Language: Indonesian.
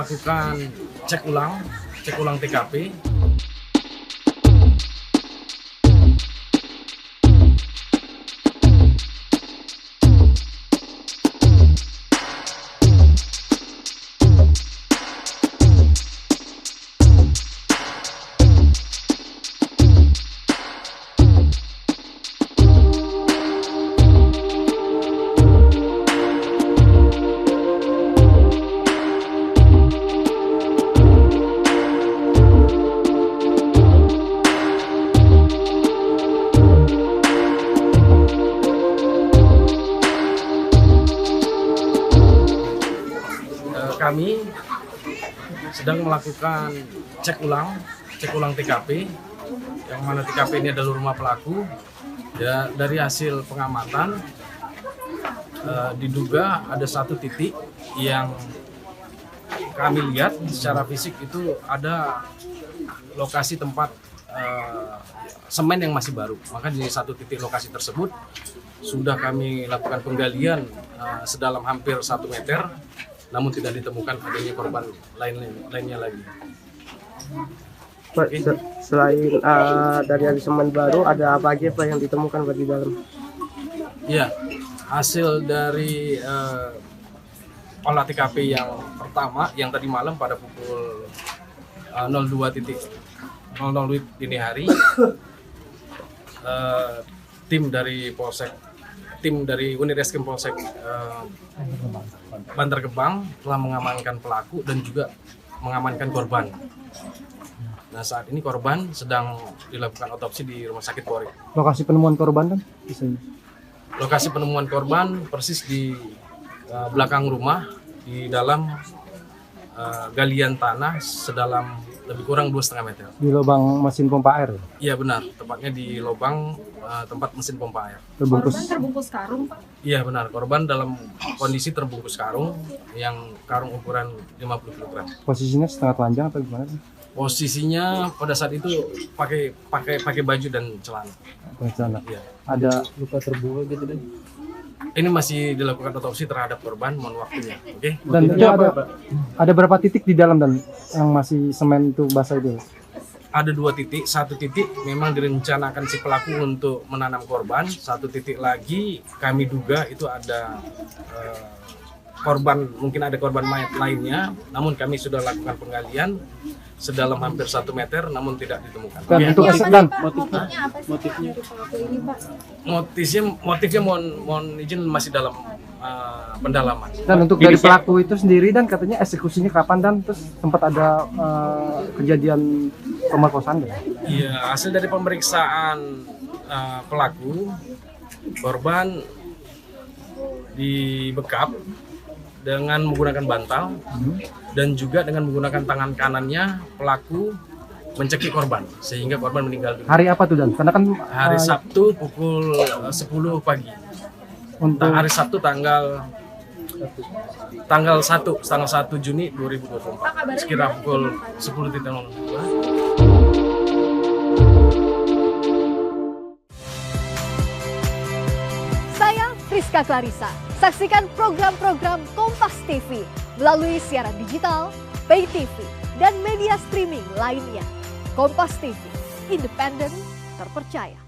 Lakukan cek ulang TKP. Kami sedang melakukan cek ulang TKP, yang mana TKP ini adalah rumah pelaku. Ya, dari hasil pengamatan diduga ada satu titik yang kami lihat secara fisik itu ada lokasi tempat semen yang masih baru. Maka di satu titik lokasi tersebut sudah kami lakukan penggalian sedalam hampir 1 meter. Namun tidak ditemukan adanya korban lainnya lagi. Pak, selain dari semen baru, ada apa aja Pak yang ditemukan Pak di dalam? Ya, hasil dari olah TKP yang pertama, yang tadi malam pada pukul 02.00 dini hari, tim dari Unit Reskrim Polsek Bantar Gebang telah mengamankan pelaku dan juga mengamankan korban. Nah, saat ini korban sedang dilakukan otopsi di Rumah Sakit Polri. Lokasi penemuan korban kan? Lokasi penemuan korban persis di belakang rumah, di dalam galian tanah sedalam lebih kurang 2,5 meter. Di lubang mesin pompa air? Iya benar, tepatnya di lubang tempat mesin pompa air. Korban terbungkus karung, Pak? Iya benar, korban dalam kondisi terbungkus karung, yang karung ukuran 50 kg. Posisinya setengah telanjang atau gimana? Posisinya pada saat itu pakai baju dan celana. Iya. Ada luka terbuka gitu deh. Ini masih dilakukan otopsi terhadap korban, mohon waktunya. Oke. Dan itu ada berapa titik di dalam dan yang masih semen itu basah itu? Ada 2 titik, 1 titik memang direncanakan si pelaku untuk menanam korban, 1 titik lagi kami duga itu ada korban, mungkin ada korban mayat lainnya, namun kami sudah lakukan penggalian sedalam hampir 1 meter, namun tidak ditemukan. Dan untuk dan Motifnya apa sih dari pelaku ini, Pak? Motifnya mohon izin masih dalam pendalaman. Dan untuk dari pelaku itu sendiri, dan katanya eksekusinya kapan, dan terus sempat ada kejadian pemerkosaan nggak? Iya, hasil dari pemeriksaan pelaku, korban dibekap dengan menggunakan bantal dan juga dengan menggunakan tangan kanannya pelaku mencekik korban sehingga korban meninggal dunia. Hari apa tuh Dan? Karena kan Hari Sabtu pukul 10 pagi. untuk Hari Sabtu tanggal 1 Juni 2024 sekitar pukul 10.02. Saya Friska Clarissa. Saksikan program-program Kompas TV melalui siaran digital, pay TV, dan media streaming lainnya. Kompas TV, independen, terpercaya.